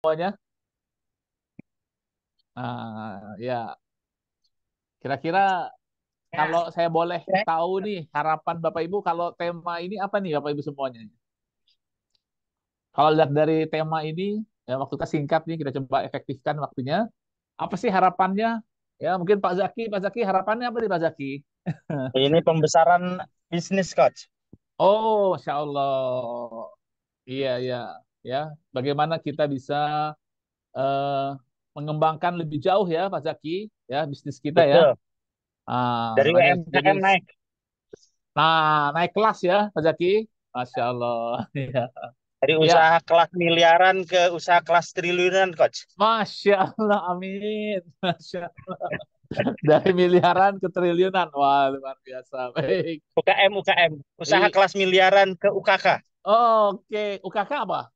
semuanya? Ya, kira-kira kalau Ya, saya boleh ya. tahu nih harapan Bapak Ibu kalau tema ini apa nih Bapak Ibu semuanya? Kalau lihat dari tema ini, ya waktu kita singkat nih, kita coba efektifkan waktunya. Apa sih harapannya? Ya mungkin Pak Zaki harapannya apa nih Pak Zaki? Ini pembesaran bisnis coach. Oh, Masya Allah. Iya, iya. Ya, bagaimana kita bisa eh, mengembangkan lebih jauh ya Pak Zaki, ya bisnis kita ya. Betul. Dari Makanya jadi UMKM naik. naik kelas ya Pak Zaki. Masya Allah. Dari Ya, usaha kelas miliaran ke usaha kelas triliunan coach. Masya Allah, amin. Masya Allah. Dari miliaran ke triliunan. Wah, luar biasa. Baik. UKM. Usaha I- kelas miliaran ke UKK. Oke, UKK apa?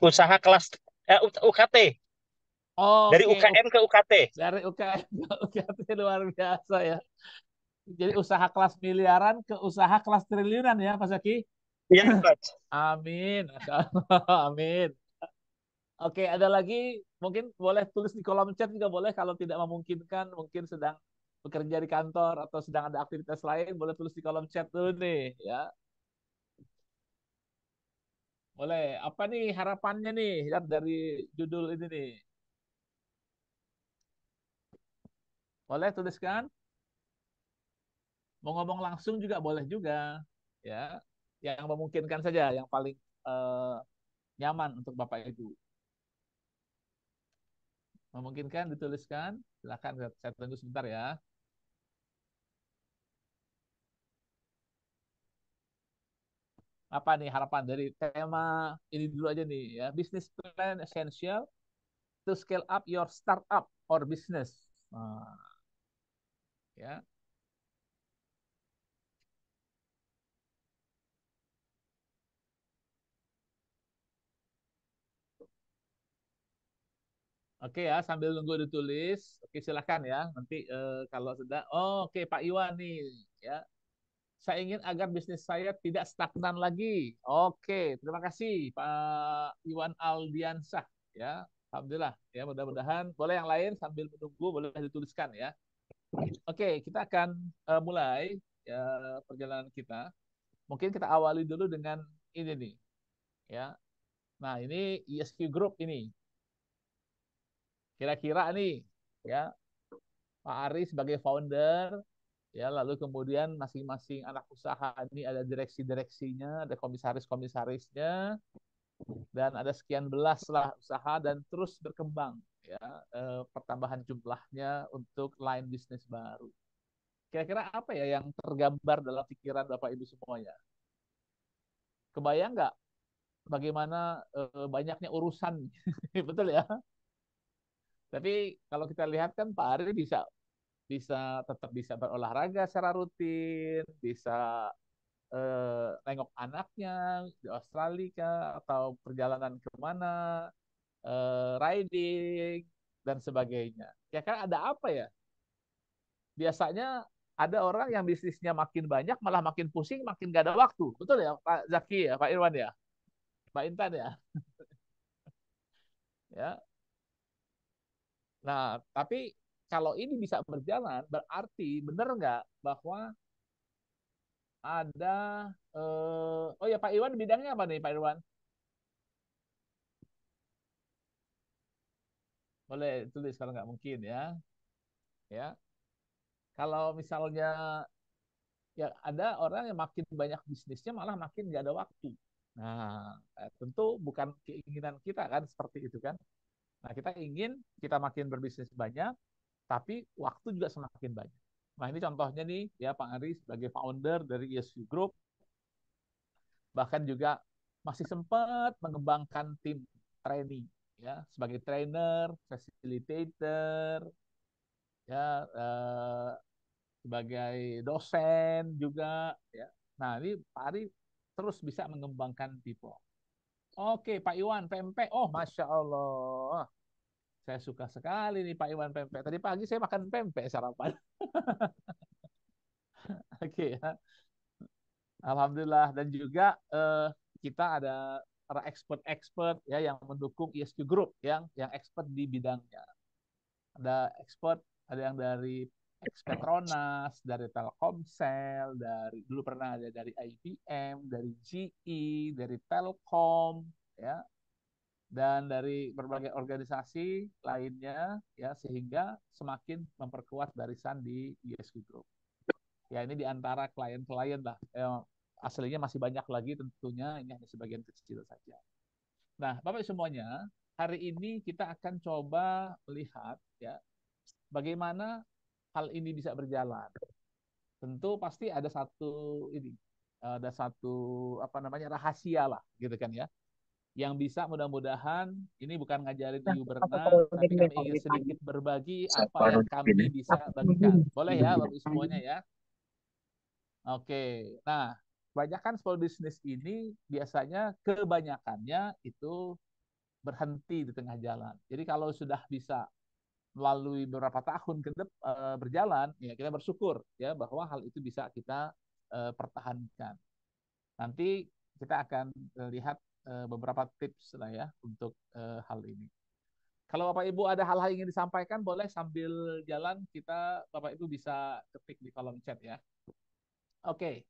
Usaha kelas UKT. Dari Oke, UKM ke UKT. dari UKM ke UKT luar biasa ya. Jadi usaha kelas miliaran ke usaha kelas triliunan ya, Pak Zaki. Iya coach. Amin, Masya Allah, amin. Oke, ada lagi mungkin boleh tulis di kolom chat juga boleh kalau tidak memungkinkan, mungkin sedang bekerja di kantor atau sedang ada aktivitas lain, boleh tulis di kolom chat dulu nih, ya. Boleh. Apa nih harapannya nih lihat dari judul ini nih? Boleh tuliskan. Mau ngomong langsung juga boleh juga, ya. Yang memungkinkan saja, yang paling eh, nyaman untuk Bapak Ibu. Memungkinkan dituliskan. Silakan saya tunggu sebentar ya. Apa nih harapan dari tema ini dulu aja nih ya. Business plan essential to scale up your startup or business. Nah, ya. Oke ya, sambil nunggu ditulis. Oke, silakan ya. Nanti kalau sudah, oh, oke Pak Iwan nih, ya. Saya ingin agar bisnis saya tidak stagnan lagi. Oke, terima kasih Pak Iwan Aldiansah, ya. Alhamdulillah, ya. Mudah-mudahan boleh yang lain sambil menunggu boleh dituliskan ya. Oke, kita akan mulai ya perjalanan kita. Mungkin kita awali dulu dengan ini nih, ya. Nah, ini ESQ Group ini. Kira-kira nih, ya, Pak Ari sebagai founder, ya, lalu kemudian masing-masing anak usaha ini ada direksi-direksinya, ada komisaris-komisarisnya, dan ada sekian belas lah usaha dan terus berkembang, ya, pertambahan jumlahnya untuk line bisnis baru. Kira-kira apa ya yang tergambar dalam pikiran Bapak Ibu semuanya? Kebayang nggak bagaimana banyaknya urusan, betul ya? Tapi kalau kita lihat kan Pak Ari bisa bisa tetap bisa berolahraga secara rutin, bisa nengok anaknya di Australia atau perjalanan kemana, riding dan sebagainya. Ya kan ada apa ya? Biasanya ada orang yang bisnisnya makin banyak malah makin pusing, makin gak ada waktu. Betul ya Pak Zaki ya, Pak Irwan ya, Pak Intan ya. Ya. Nah, tapi kalau ini bisa berjalan, berarti benar nggak bahwa ada oh ya Pak Iwan bidangnya apa nih Pak Irwan? Boleh tulis kalau nggak mungkin ya. Ya. Kalau misalnya ya ada orang yang makin banyak bisnisnya malah makin nggak ada waktu. Nah, tentu bukan keinginan kita kan seperti itu kan. Nah, kita ingin kita makin berbisnis banyak, tapi waktu juga semakin banyak. Nah, ini contohnya nih ya Pak Ari sebagai founder dari ESU Group, bahkan juga masih sempat mengembangkan tim training ya sebagai trainer, facilitator, ya sebagai dosen juga ya. Nah, ini Pak Ari terus bisa mengembangkan people. Oke, Pak Iwan, pempek. Oh, Masya Allah. Saya suka sekali nih Pak Iwan pempek. Tadi pagi saya makan pempek sarapan. Oke ya. Alhamdulillah. Dan juga kita ada para expert-expert ya yang mendukung ESQ Group yang expert di bidangnya. Ada expert, ada yang dari Petronas, dari Telkomsel, dari dulu pernah ada dari IBM, dari GE, dari Telkom, ya, dan dari berbagai organisasi lainnya, ya, sehingga semakin memperkuat barisan di ESG Group. Ya, ini di antara klien-klien lah. Aslinya masih banyak lagi tentunya, ini hanya sebagian kecil saja. Nah, Bapak semuanya, hari ini kita akan coba melihat ya bagaimana hal ini bisa berjalan. Tentu pasti ada satu apa namanya rahasia lah, gitu kan ya. Yang bisa mudah-mudahan ini bukan ngajarin Ibu Berna, tapi kami ingin sedikit berbagi apa yang kami bisa bagikan. Boleh ya, Bapak semuanya ya. Oke. Nah, kebanyakan small business ini biasanya kebanyakannya itu berhenti di tengah jalan. Jadi kalau sudah bisa melalui beberapa tahun berjalan, ya kita bersyukur ya bahwa hal itu bisa kita pertahankan. Nanti kita akan lihat beberapa tips lah ya untuk hal ini. Kalau Bapak Ibu ada hal-hal yang ingin disampaikan, boleh sambil jalan kita Bapak Ibu bisa ketik di kolom chat ya. Oke.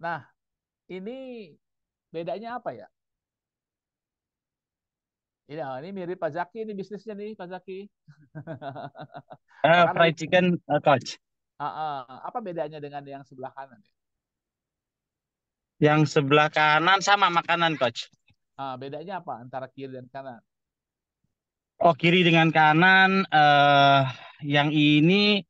Nah, ini bedanya apa ya? Ini mirip Pak Zaki, ini bisnisnya nih Pak Zaki. Makanan Fried chicken, Coach. apa bedanya dengan yang sebelah kanan? Yang sebelah kanan sama makanan, Coach. Bedanya apa antara kiri dan kanan? Oh, kiri dengan kanan. Yang ini,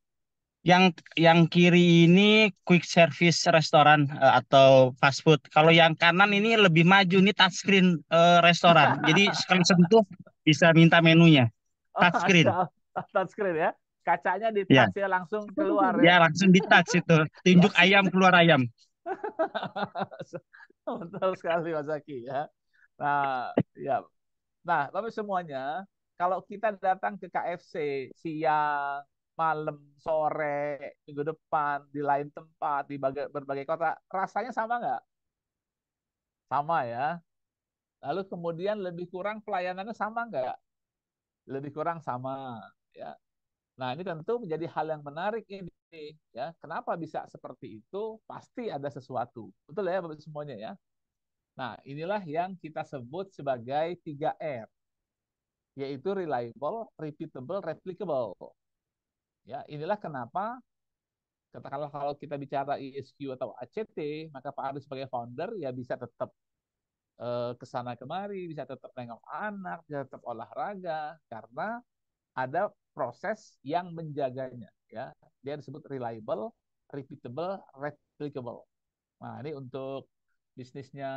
yang kiri ini quick service restoran atau fast food. Kalau yang kanan ini lebih maju, ini touchscreen restoran. Jadi sekali sentuh bisa minta menunya. Oh, Touchscreen. touchscreen ya. Kacanya di Ya, touch ya langsung keluar ya. ya langsung di touch itu. Tunjuk Langsung. ayam keluar ayam. Betul sekali Mas Zaki ya. Nah, ya. Nah, Bapak semuanya, kalau kita datang ke KFC siang, malam, sore, minggu depan, di lain tempat, di berbagai kota, rasanya sama nggak? Sama ya. Lalu kemudian lebih kurang pelayanannya sama nggak? Lebih kurang sama. Ya. Nah, ini tentu menjadi hal yang menarik ini, ya. Kenapa bisa seperti itu? Pasti ada sesuatu. Betul ya, Bapak semuanya ya. Nah, inilah yang kita sebut sebagai 3R, yaitu reliable, repeatable, replicable. Ya, inilah kenapa katakanlah kalau kita bicara ESQ atau ACT, maka Pak Aris sebagai founder ya bisa tetap ke sana kemari, bisa tetap nengok anak, bisa tetap olahraga karena ada proses yang menjaganya ya. Dia disebut reliable, repeatable, replicable. Nah, ini untuk bisnisnya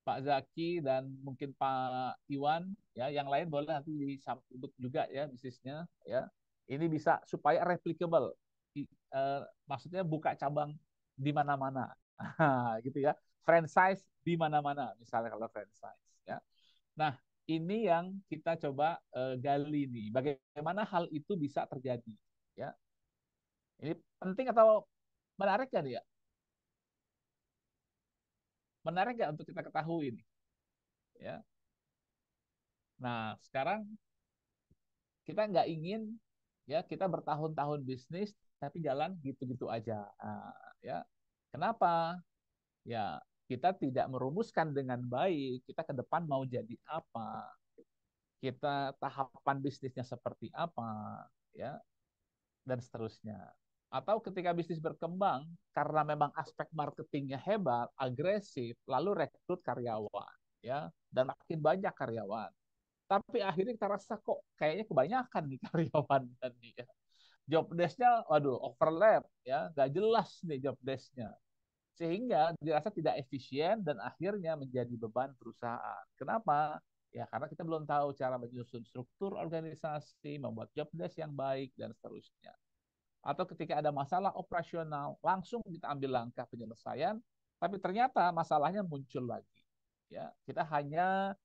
Pak Zaki dan mungkin Pak Iwan ya, yang lain boleh nanti disebut juga ya bisnisnya ya. Ini bisa supaya replicable. Maksudnya buka cabang di mana-mana. Gitu ya. Franchise di mana-mana misalnya kalau franchise ya. Nah, ini yang kita coba gali nih. Bagaimana hal itu bisa terjadi ya. Ini penting atau menarik kan ya? Menarik nggak untuk kita ketahui ini? Ya. Nah, sekarang kita nggak ingin ya kita bertahun-tahun bisnis tapi jalan gitu-gitu aja. Nah, ya. Kenapa? Ya, kita tidak merumuskan dengan baik kita ke depan mau jadi apa, kita tahapan bisnisnya seperti apa, ya, dan seterusnya. Atau ketika bisnis berkembang karena memang aspek marketingnya hebat, agresif, lalu rekrut karyawan, ya, dan makin banyak karyawan. Tapi akhirnya kita rasa kok kayaknya kebanyakan nih karyawan dan ya. Job desk-nya, waduh, overlap, ya, nggak jelas nih job desk-nya. Sehingga dirasa tidak efisien dan akhirnya menjadi beban perusahaan. Kenapa? Ya karena kita belum tahu cara menyusun struktur organisasi, membuat job desk yang baik, dan seterusnya. Atau ketika ada masalah operasional, langsung kita ambil langkah penyelesaian, tapi ternyata masalahnya muncul lagi. Ya, kita hanya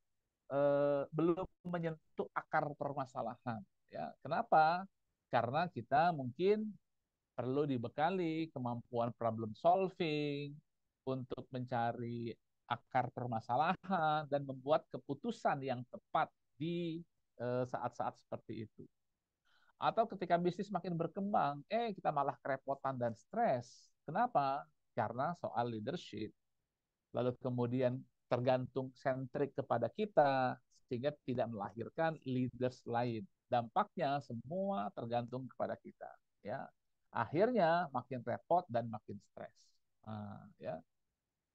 belum menyentuh akar permasalahan. Ya, kenapa? Karena kita mungkin perlu dibekali kemampuan problem solving untuk mencari akar permasalahan dan membuat keputusan yang tepat di saat-saat seperti itu. Atau ketika bisnis makin berkembang, kita malah kerepotan dan stres. Kenapa? Karena soal leadership. Lalu kemudian tergantung sentrik kepada kita, sehingga tidak melahirkan leaders lain. Dampaknya semua tergantung kepada kita. Ya, akhirnya makin repot dan makin stres. Ya.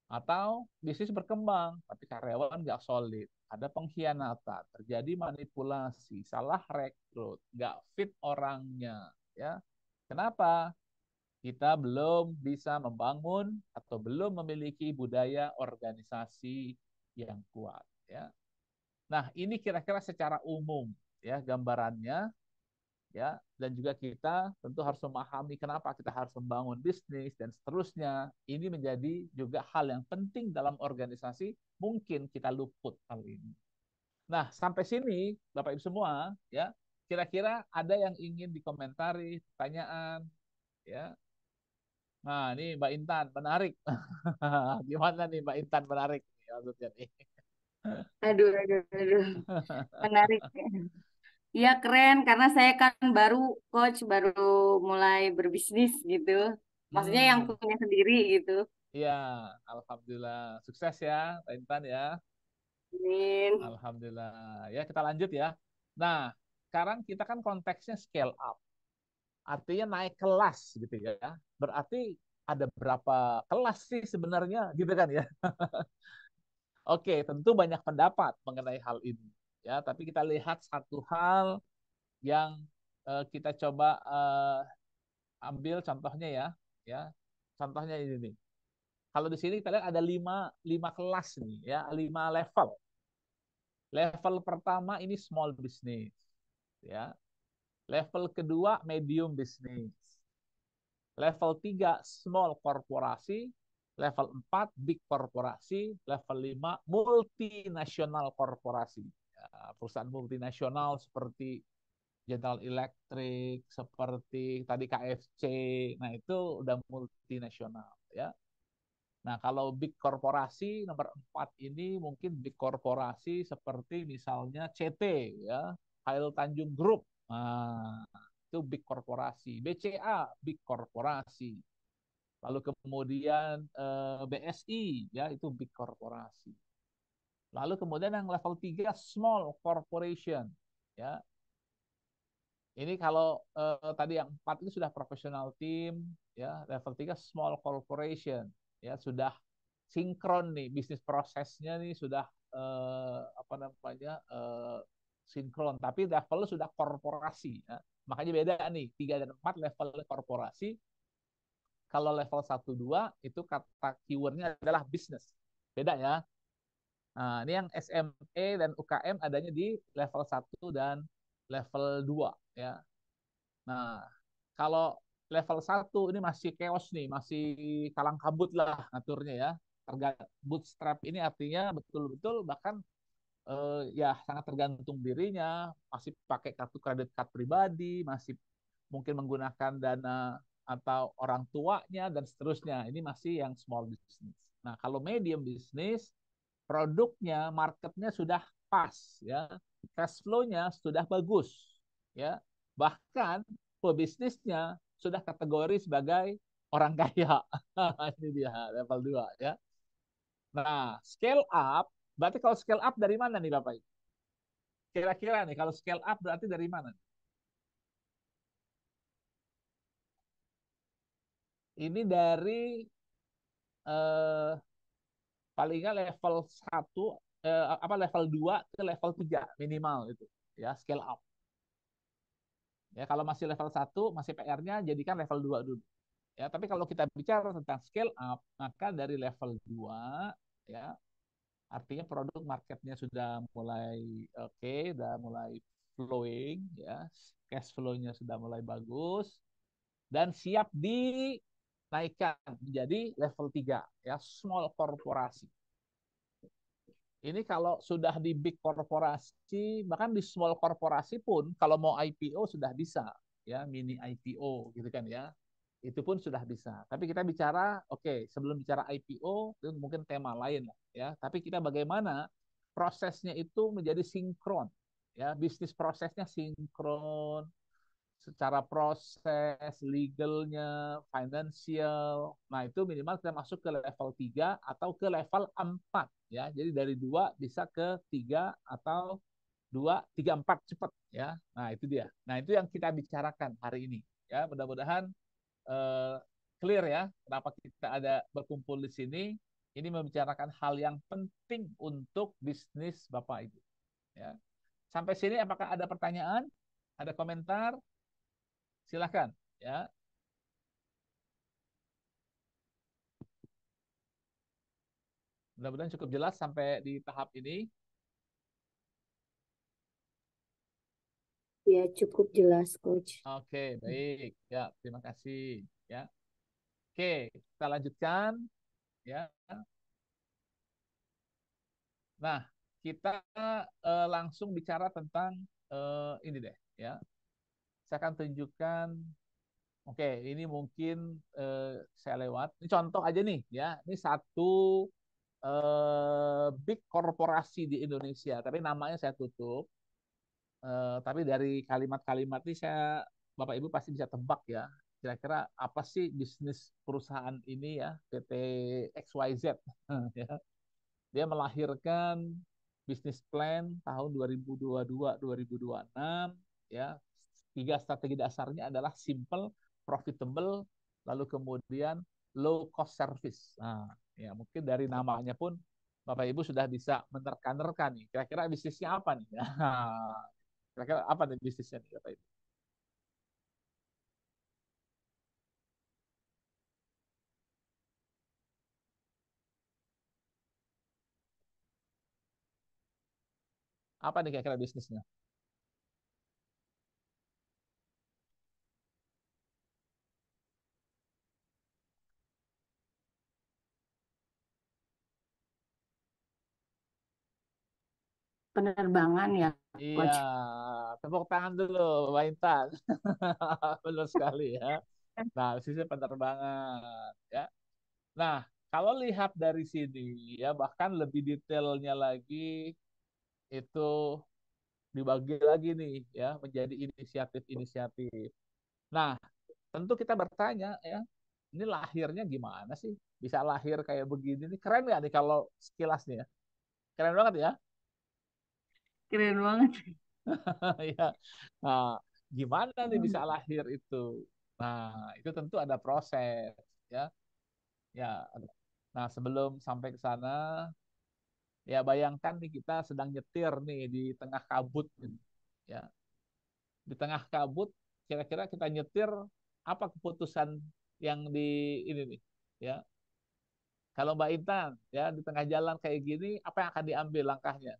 Atau bisnis berkembang, tapi karyawan nggak solid, ada pengkhianatan, terjadi manipulasi, salah rekrut, nggak fit orangnya, ya. Kenapa? Kita belum bisa membangun atau belum memiliki budaya organisasi yang kuat, ya. Nah, ini kira-kira secara umum, ya, gambarannya, ya, dan juga kita tentu harus memahami kenapa kita harus membangun bisnis dan seterusnya. Ini menjadi juga hal yang penting dalam organisasi, mungkin kita luput hal ini. Nah, sampai sini Bapak Ibu semua, ya, kira-kira ada yang ingin dikomentari, pertanyaan, ya. Nah, ini Mbak Intan, menarik. Gimana nih Mbak Intan, menarik maksudnya nih. Aduh, aduh, aduh. Menarik. Iya keren karena saya kan baru coach baru mulai berbisnis gitu. Maksudnya yang Hmm, punya sendiri gitu. iya, alhamdulillah sukses ya Mbak Intan ya. Amin. Alhamdulillah. Ya, kita lanjut ya. Nah, sekarang kita kan konteksnya scale up. Artinya naik kelas gitu ya. Berarti ada berapa kelas sih sebenarnya gitu kan ya. Oke, tentu banyak pendapat mengenai hal ini. Ya, tapi kita lihat satu hal yang kita coba ambil contohnya ya. Ya, contohnya ini nih. Kalau di sini kita lihat ada lima kelas nih ya, 5 level. Level pertama ini small business, ya. Level kedua medium business. Level 3 small korporasi. Level 4 big korporasi. Level 5 multinasional korporasi. Ya, perusahaan multinasional seperti General Electric, seperti tadi KFC. Nah, itu udah multinasional ya. Nah, kalau big korporasi nomor 4 ini mungkin big korporasi seperti misalnya CT ya, Khairul Tanjung Group. Nah, itu big korporasi. BCA big korporasi. Lalu kemudian BSI ya, itu big korporasi. Lalu kemudian yang level 3 small corporation ya. Ini kalau tadi yang 4 itu sudah professional team ya, level 3 small corporation ya, sudah sinkron nih bisnis prosesnya nih sudah apa namanya sinkron, tapi level sudah korporasi ya. Makanya beda nih 3 dan 4 level korporasi. Kalau level 1 2 itu kata keywordnya adalah bisnis. Beda ya. Nah, ini yang SME dan UKM adanya di level 1 dan level 2 ya. Nah, kalau level 1 ini masih chaos nih, masih kalang kabut lah ngaturnya ya. Bootstrap ini artinya betul-betul bahkan ya sangat tergantung dirinya, masih pakai kartu kredit card pribadi, masih mungkin menggunakan dana atau orang tuanya dan seterusnya. Ini masih yang small business. Nah, kalau medium business, produknya, marketnya sudah pas ya, cash flow-nya sudah bagus ya. Bahkan pebisnisnya sudah kategori sebagai orang kaya. Ini dia level 2 ya. Nah, scale up, berarti kalau scale up dari mana nih Bapak? Kira-kira nih kalau scale up berarti dari mana? Ini dari eh, paling nggak level 1 apa level 2 ke level 3 minimal itu ya scale up. Ya kalau masih level 1 masih PR-nya jadikan level 2 dulu. Ya, tapi kalau kita bicara tentang scale up, maka dari level 2 ya artinya produk marketnya sudah mulai oke, sudah mulai flowing ya, cash flow-nya sudah mulai bagus dan siap dinaikkan menjadi level 3 ya, small korporasi. Ini kalau sudah di big korporasi, bahkan di small korporasi pun kalau mau IPO sudah bisa ya, mini IPO gitu kan ya. itu pun sudah bisa. Tapi kita bicara, oke, sebelum bicara IPO, itu mungkin tema lain lah, ya. Tapi kita bagaimana prosesnya itu menjadi sinkron, ya, bisnis prosesnya sinkron, secara proses, legalnya, financial. Nah, itu minimal kita masuk ke level 3 atau ke level 4, ya. Jadi dari 2 bisa ke 3 atau 2, 3, 4 cepat, ya. Nah, itu dia. Nah, itu yang kita bicarakan hari ini, ya. Mudah-mudahan eh, clear ya kenapa kita ada berkumpul di sini. Ini membicarakan hal yang penting untuk bisnis Bapak Ibu. Ya. Sampai sini apakah ada pertanyaan? Ada komentar? Silahkan. Ya. Mudah-mudahan cukup jelas sampai di tahap ini. Ya, cukup jelas, Coach. Oke, baik. Ya, terima kasih. Ya. Oke, kita lanjutkan. Ya. Nah, kita langsung bicara tentang ini deh. Ya. Saya akan tunjukkan. Oke, ini mungkin saya lewat. Ini contoh aja nih, ya. Ini satu big korporasi di Indonesia, tapi namanya saya tutup. Tapi dari kalimat-kalimat ini Bapak Ibu pasti bisa tebak ya. Kira-kira apa sih bisnis perusahaan ini ya, PT XYZ. Ya. Dia melahirkan bisnis plan tahun 2022-2026, ya. Tiga strategi dasarnya adalah simple, profitable, lalu kemudian low cost service. Nah, ya mungkin dari namanya pun Bapak Ibu sudah bisa menerka-nerka nih. Kira-kira bisnisnya apa nih? Kira-kira apa nih bisnisnya nih Bapak Ibu? Apa nih kira-kira bisnisnya? Penerbangan ya, Iya, Coach. tepuk tangan dulu, Mbak Intan. Benar sekali ya. Nah, bisnisnya penerbangan ya. Nah, kalau lihat dari sini ya bahkan lebih detailnya lagi itu dibagi lagi nih ya menjadi inisiatif-inisiatif. Nah, tentu kita bertanya ya, ini lahirnya gimana sih? Bisa lahir kayak begini nih. Keren nggak nih kalau sekilas nih ya? Keren banget ya. Keren banget. Ya. Nah, gimana nih bisa lahir itu? Nah, itu tentu ada proses ya. Ya. Nah, sebelum sampai ke sana, ya bayangkan nih kita sedang nyetir nih di tengah kabut gitu. Ya. Di tengah kabut, kira-kira kita nyetir apa keputusan yang di ini nih? Ya. Kalau Mbak Intan ya di tengah jalan kayak gini, apa yang akan diambil langkahnya?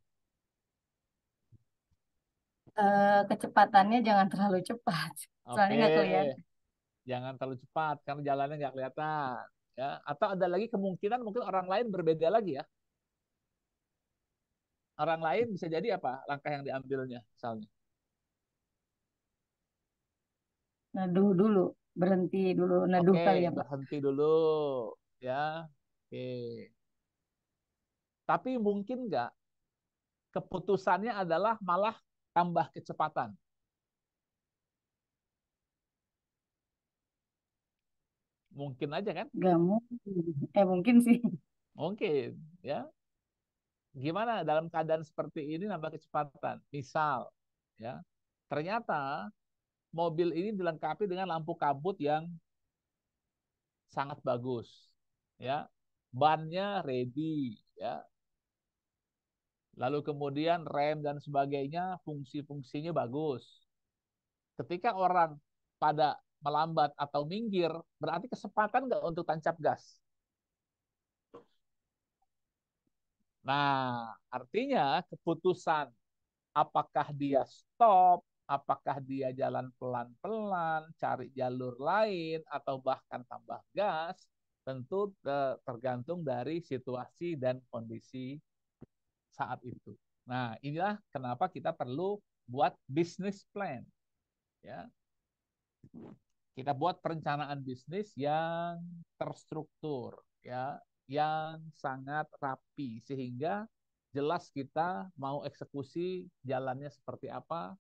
Kecepatannya jangan terlalu cepat. Soalnya Oke, nggak kelihatan. jangan terlalu cepat karena jalannya nggak kelihatan. Ya. Atau ada lagi kemungkinan mungkin orang lain berbeda lagi ya. Orang lain bisa jadi apa langkah yang diambilnya misalnya. Neduh dulu. Berhenti dulu. Neduh Oke, kali ya, Pak. berhenti dulu ya. Oke. Tapi mungkin nggak keputusannya adalah malah tambah kecepatan. Mungkin aja kan? Gak mungkin. Mungkin sih. Mungkin ya. Gimana dalam keadaan seperti ini nambah kecepatan? Misal ya. Ternyata mobil ini dilengkapi dengan lampu kabut yang sangat bagus. Ya. Bannya ready ya. Lalu kemudian rem dan sebagainya fungsi-fungsinya bagus. Ketika orang pada melambat atau minggir, berarti kesempatan nggak untuk tancap gas. Nah, artinya keputusan apakah dia stop, apakah dia jalan pelan-pelan, cari jalur lain, atau bahkan tambah gas, tentu tergantung dari situasi dan kondisi saat itu. Nah, inilah kenapa kita perlu buat business plan. Ya. Kita buat perencanaan bisnis yang terstruktur, ya, yang sangat rapi sehingga jelas kita mau eksekusi jalannya seperti apa,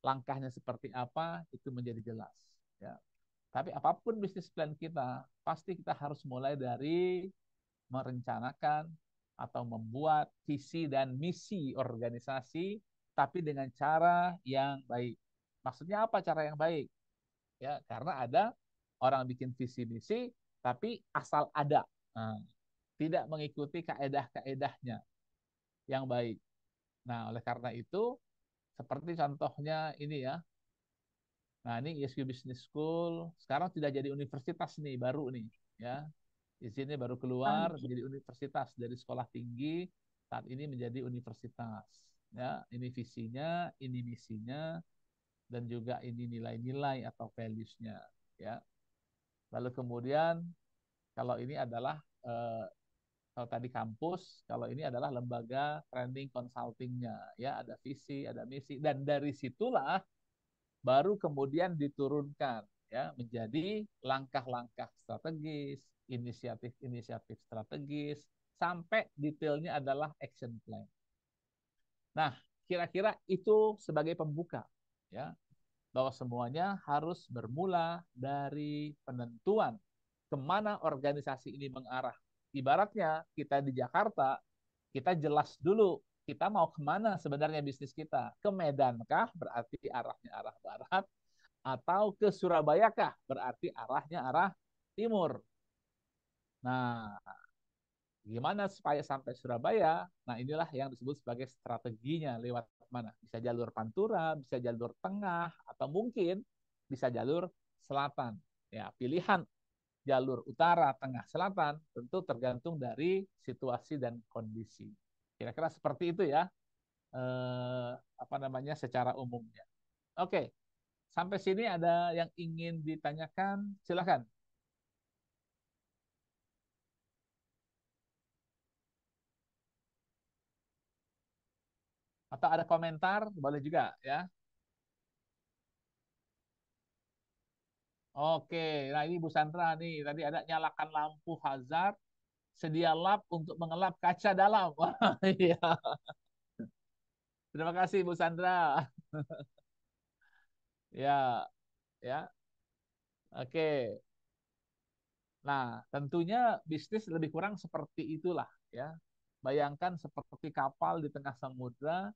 langkahnya seperti apa, itu menjadi jelas. Ya. Tapi apapun bisnis plan kita, pasti kita harus mulai dari merencanakan atau membuat visi dan misi organisasi, tapi dengan cara yang baik. Maksudnya apa cara yang baik? Ya, karena ada orang bikin visi misi, tapi asal ada, nah, tidak mengikuti kaedah-kaedahnya yang baik. Nah, oleh karena itu, seperti contohnya ini ya. Nah, ini ISQ Business School sekarang tidak jadi universitas nih, baru nih, ya. Izinnya baru keluar Oke. menjadi universitas dari sekolah tinggi, saat ini menjadi universitas. Ya, ini visinya, ini misinya, dan juga ini nilai-nilai atau values-nya. Ya. Lalu kemudian kalau ini adalah kalau tadi kampus, kalau ini adalah lembaga training consultingnya. Ya, ada visi, ada misi, dan dari situlah baru kemudian diturunkan ya menjadi langkah-langkah strategis, inisiatif-inisiatif strategis, sampai detailnya adalah action plan. Nah, kira-kira itu sebagai pembuka ya, bahwa semuanya harus bermula dari penentuan kemana organisasi ini mengarah. Ibaratnya kita di Jakarta, kita jelas dulu kita mau kemana sebenarnya bisnis kita. Ke Medan kah? Berarti arahnya arah barat. Atau ke Surabaya kah? Berarti arahnya arah timur. Nah, gimana supaya sampai Surabaya? Nah, inilah yang disebut sebagai strateginya lewat mana? Bisa jalur Pantura, bisa jalur tengah, atau mungkin bisa jalur selatan. Ya, pilihan jalur utara, tengah, selatan tentu tergantung dari situasi dan kondisi. Kira-kira seperti itu ya, apa namanya secara umumnya. Oke, sampai sini ada yang ingin ditanyakan? Silakan. Atau ada komentar, boleh juga ya. Oke, nah ini Bu Sandra nih, tadi ada nyalakan lampu hazard, sedia lap untuk mengelap kaca dalam. Iya, terima kasih Bu Sandra. Ya, ya, oke. Nah, tentunya bisnis lebih kurang seperti itulah ya. Bayangkan seperti kapal di tengah samudra,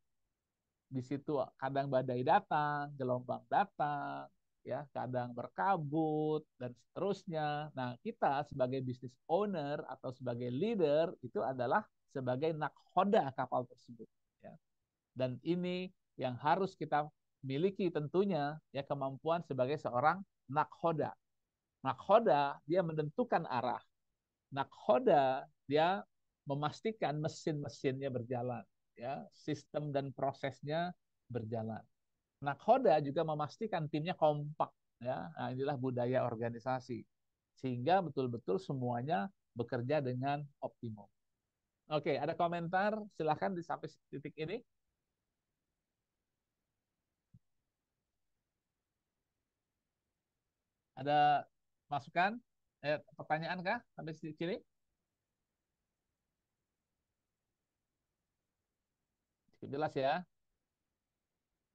di situ kadang badai datang, gelombang datang, ya, kadang berkabut dan seterusnya. Nah, kita sebagai business owner atau sebagai leader itu adalah sebagai nakhoda kapal tersebut, ya. Dan ini yang harus kita miliki tentunya ya kemampuan sebagai seorang nakhoda. Nakhoda dia menentukan arah. Nakhoda dia memastikan mesin-mesinnya berjalan, ya, sistem dan prosesnya berjalan. Nakhoda juga memastikan timnya kompak, ya. Nah, inilah budaya organisasi sehingga betul-betul semuanya bekerja dengan optimum. Oke, ada komentar? Silahkan di sampai titik ini. Ada masukan? Pertanyaan kah sampai sini? Jelas ya.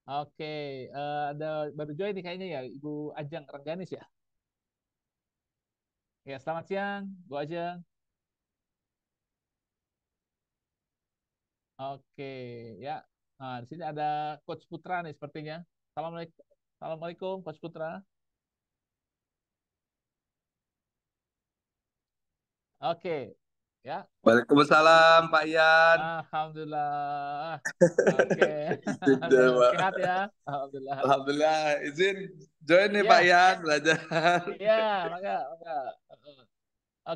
Oke, ada baru join nih kayaknya ya, Ibu Ajeng Rengganis ya. Ya, selamat siang, Bu Ajeng. Oke, ya. Nah, di sini ada Coach Putra nih sepertinya. Assalamualaikum, Assalamualaikum Coach Putra. Oke, ya. Waalaikumsalam Pak Ian. Alhamdulillah. Oke. Sudah, Pak. Sehat ya. Alhamdulillah. Alhamdulillah, izin join nih Pak Ya, Ian belajar. iya, maka, maka.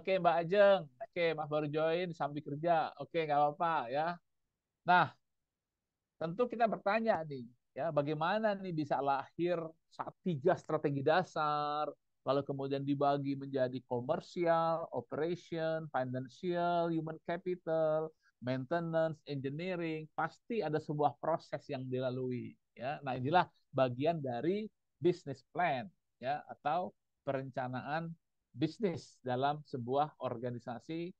Oke, Mbak Ajeng. Oke, Mas baru join sambil kerja. Oke, nggak apa-apa ya. Nah, tentu kita bertanya nih, ya bagaimana nih bisa lahir tiga strategi dasar, lalu kemudian dibagi menjadi komersial, operation, financial, human capital, maintenance, engineering, pasti ada sebuah proses yang dilalui. Ya, nah inilah bagian dari business plan, ya atau perencanaan bisnis dalam sebuah organisasi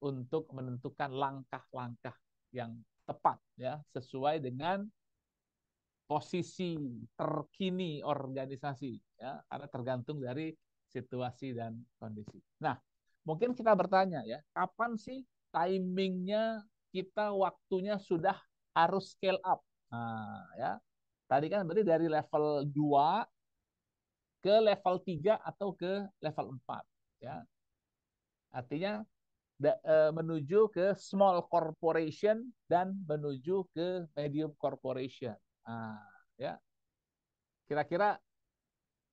untuk menentukan langkah-langkah yang tepat ya sesuai dengan posisi terkini organisasi ya karena tergantung dari situasi dan kondisi. Nah, mungkin kita bertanya ya, kapan sih timingnya kita waktunya sudah harus scale up? Nah, ya. Tadi kan berarti dari level 2 ke level 3 atau ke level 4 ya. Artinya menuju ke small corporation dan menuju ke medium corporation. Nah, ya. Kira-kira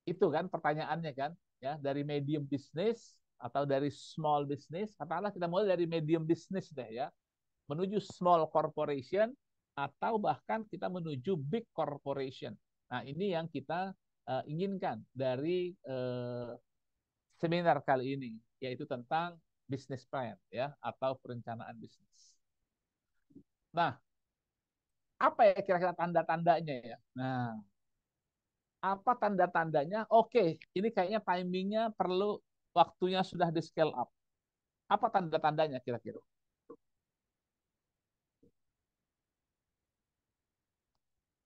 itu kan pertanyaannya kan, ya, dari medium business atau dari small business, katakanlah kita mulai dari medium business deh ya, menuju small corporation atau bahkan kita menuju big corporation. Nah, ini yang kita inginkan dari seminar kali ini, yaitu tentang business plan ya atau perencanaan bisnis. Nah, apa ya kira-kira tanda-tandanya ya? Nah, apa tanda-tandanya? Oke, ini kayaknya timingnya perlu waktunya sudah di scale up. Apa tanda-tandanya kira-kira?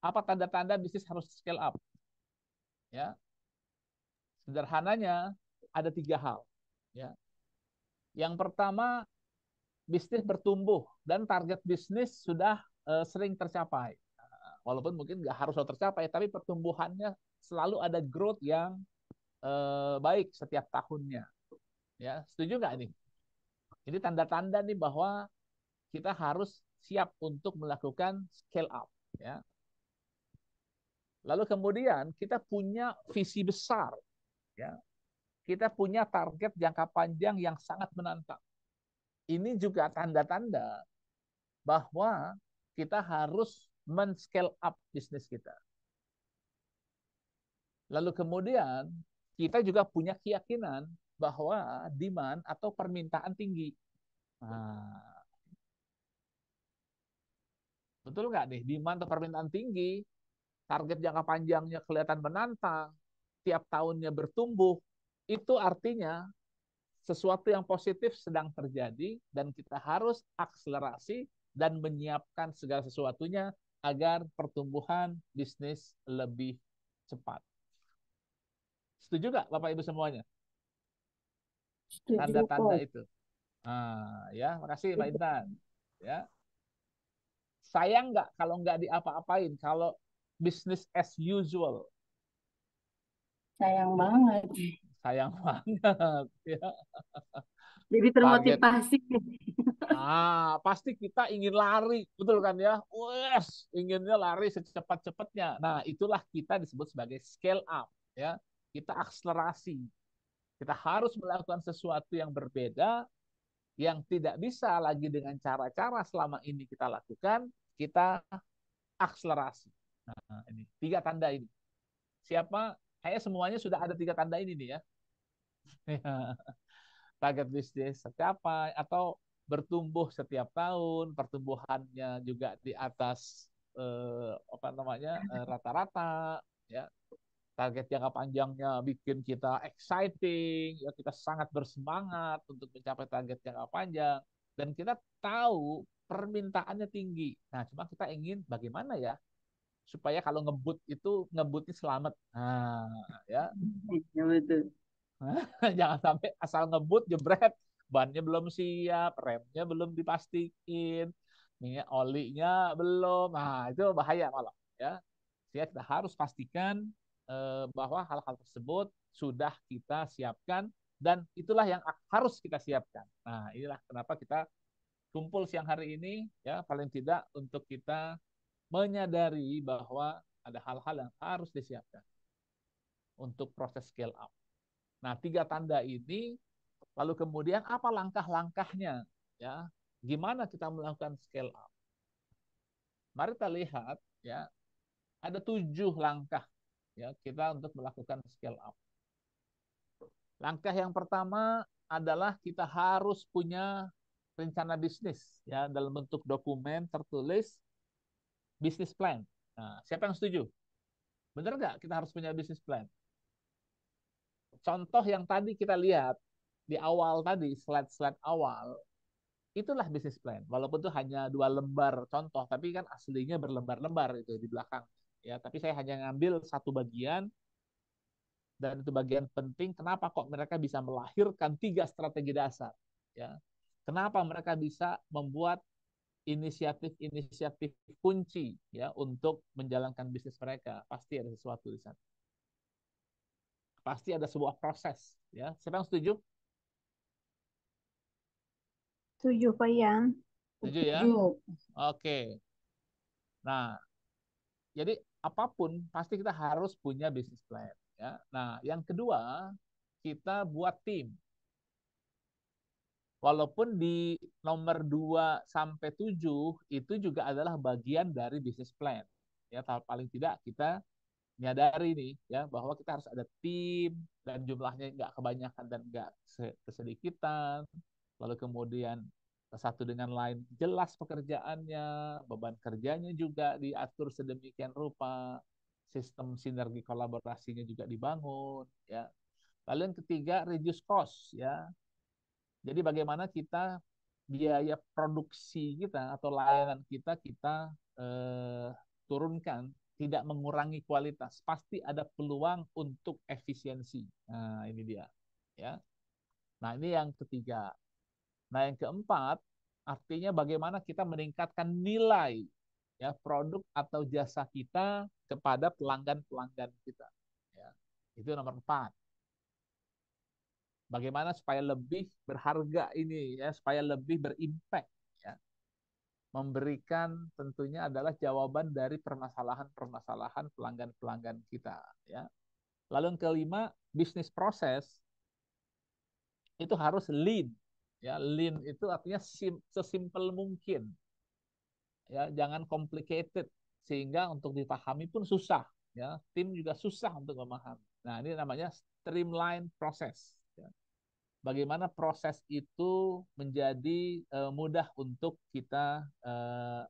Apa tanda-tanda bisnis harus scale up? Ya, sederhananya ada 3 hal. Ya, yang pertama bisnis bertumbuh dan target bisnis sudah sering tercapai. Walaupun mungkin nggak harus tercapai, tapi pertumbuhannya selalu ada growth yang baik setiap tahunnya. Ya, setuju nggak nih? Ini tanda-tanda nih bahwa kita harus siap untuk melakukan scale up. Ya. Lalu kemudian kita punya visi besar. Ya. Kita punya target jangka panjang yang sangat menantang. Ini juga tanda-tanda bahwa kita harus men-scale up bisnis kita. Lalu kemudian kita juga punya keyakinan bahwa demand atau permintaan tinggi. Nah, betul nggak nih? Demand atau permintaan tinggi, target jangka panjangnya kelihatan menantang, tiap tahunnya bertumbuh, itu artinya sesuatu yang positif sedang terjadi dan kita harus akselerasi dan menyiapkan segala sesuatunya agar pertumbuhan bisnis lebih cepat. Setuju nggak Bapak Ibu semuanya? Setuju, Tanda-tanda Coach. itu. Nah, ya, makasih Mbak Intan. Ya, sayang nggak kalau nggak diapa-apain, kalau bisnis as usual, Sayang banget. sayang banget. Ya. Jadi Target termotivasi. pasti kita ingin lari, betul kan ya? Wes, inginnya lari secepat-cepatnya. Nah, itulah kita disebut sebagai scale up, ya. Kita akselerasi. Kita harus melakukan sesuatu yang berbeda, yang tidak bisa lagi dengan cara-cara selama ini kita lakukan, kita akselerasi. Nah, ini 3 tanda ini. Siapa? Kayak semuanya sudah ada 3 tanda ini nih ya. Target bisnis tercapai atau bertumbuh setiap tahun, pertumbuhannya juga di atas apa namanya rata-rata, ya. Target jangka panjangnya bikin kita exciting, ya kita sangat bersemangat untuk mencapai target jangka panjang dan kita tahu permintaannya tinggi. Nah, cuma kita ingin bagaimana ya supaya kalau ngebut itu ngebutnya selamat. Nah, ya Ya, betul. jangan sampai asal ngebut jebret, bannya belum siap, remnya belum dipastikin, minyak olinya belum. Nah, itu bahaya malah ya. Sehingga kita harus pastikan bahwa hal-hal tersebut sudah kita siapkan dan itulah yang harus kita siapkan. Nah, inilah kenapa kita kumpul siang hari ini ya, paling tidak untuk kita menyadari bahwa ada hal-hal yang harus disiapkan untuk proses scale up. Nah, 3 tanda ini, lalu kemudian apa langkah-langkahnya? Ya, gimana kita melakukan scale up? Mari kita lihat, ya, ada 7 langkah ya kita untuk melakukan scale up. Langkah yang pertama adalah kita harus punya rencana bisnis ya dalam bentuk dokumen tertulis bisnis plan. Nah, siapa yang setuju? Benar nggak kita harus punya bisnis plan? contoh yang tadi kita lihat di awal tadi, slide-slide awal, itulah bisnis plan. Walaupun itu hanya 2 lembar contoh, tapi kan aslinya berlembar-lembar itu di belakang. Ya, tapi saya hanya ngambil satu bagian, dan itu bagian penting. Kenapa kok mereka bisa melahirkan 3 strategi dasar? Ya, kenapa mereka bisa membuat inisiatif-inisiatif kunci ya untuk menjalankan bisnis mereka? Pasti ada sesuatu di sana. Pasti ada sebuah proses. Ya, siapa yang setuju? Setuju Pak Ian. Setuju ya? Setuju. Oke. Nah, jadi apapun pasti kita harus punya bisnis plan. Ya. Nah, yang kedua kita buat tim. Walaupun di nomor 2 sampai 7 itu juga adalah bagian dari bisnis plan. Ya, paling tidak kita menyadari nih ya bahwa kita harus ada tim dan jumlahnya nggak kebanyakan dan nggak kesedikitan. Lalu kemudian satu dengan lain jelas pekerjaannya, beban kerjanya juga diatur sedemikian rupa, sistem sinergi kolaborasinya juga dibangun ya. Lalu yang ketiga reduce cost ya. Jadi bagaimana kita biaya produksi kita atau layanan kita turunkan, tidak mengurangi kualitas. Pasti ada peluang untuk efisiensi. Nah, ini dia. Ya. Nah, ini yang ketiga. Nah, yang keempat, artinya bagaimana kita meningkatkan nilai ya produk atau jasa kita kepada pelanggan-pelanggan kita. Ya. Itu nomor 4. Bagaimana supaya lebih berharga ini ya, supaya lebih berimpact ya. Memberikan tentunya adalah jawaban dari permasalahan-permasalahan pelanggan-pelanggan kita ya. Lalu yang kelima, bisnis proses itu harus lean ya. Lean itu artinya sesimpel mungkin ya, jangan complicated sehingga untuk dipahami pun susah ya. Tim juga susah untuk memahami. Nah, ini namanya streamline proses ya. Bagaimana proses itu menjadi mudah untuk kita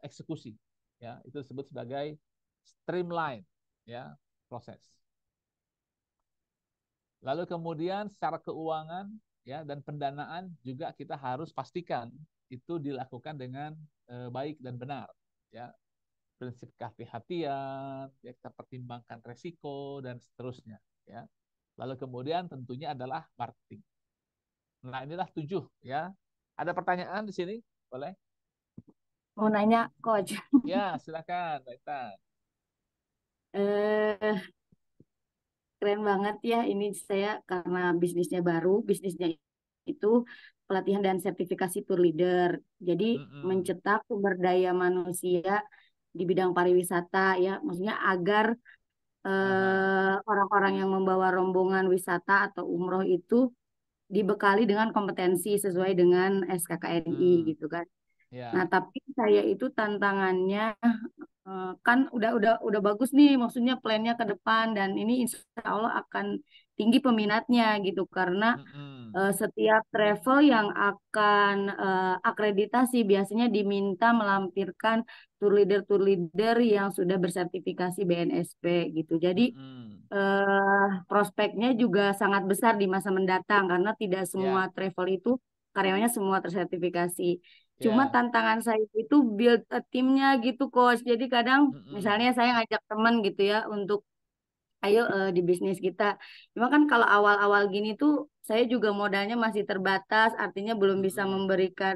eksekusi ya, itu disebut sebagai streamline ya proses. Lalu kemudian secara keuangan ya dan pendanaan juga kita harus pastikan itu dilakukan dengan baik dan benar ya. Prinsip kehati-hatian ya, kita pertimbangkan resiko dan seterusnya ya. Lalu kemudian tentunya adalah marketing. Nah, inilah 7 ya. Ada pertanyaan di sini? Boleh? Mau nanya, Coach. Ya, silakan, Mbak Intan. Eh, Keren banget ya ini saya karena bisnisnya itu pelatihan dan sertifikasi tour leader. Jadi Mm-mm. mencetak sumber daya manusia di bidang pariwisata ya, maksudnya agar Aha. orang-orang yang membawa rombongan wisata atau umroh itu dibekali dengan kompetensi sesuai dengan SKKNI Hmm. gitu kan. Nah, Ya. tapi saya itu tantangannya kan udah bagus nih maksudnya plannya ke depan dan ini insya Allah akan tinggi peminatnya gitu karena Mm-mm. setiap travel yang akan akreditasi biasanya diminta melampirkan tour leader yang sudah bersertifikasi BNSP gitu. Jadi Mm-mm. prospeknya juga sangat besar di masa mendatang karena tidak semua Ya. travel itu karyawannya semua tersertifikasi. Cuma Ya. tantangan saya itu build a timnya gitu, Coach. Jadi kadang Mm-mm. misalnya saya ngajak teman gitu ya untuk ayo di bisnis kita. Cuma kan kalau awal-awal gini tuh saya juga modalnya masih terbatas, artinya belum bisa Mm-mm. memberikan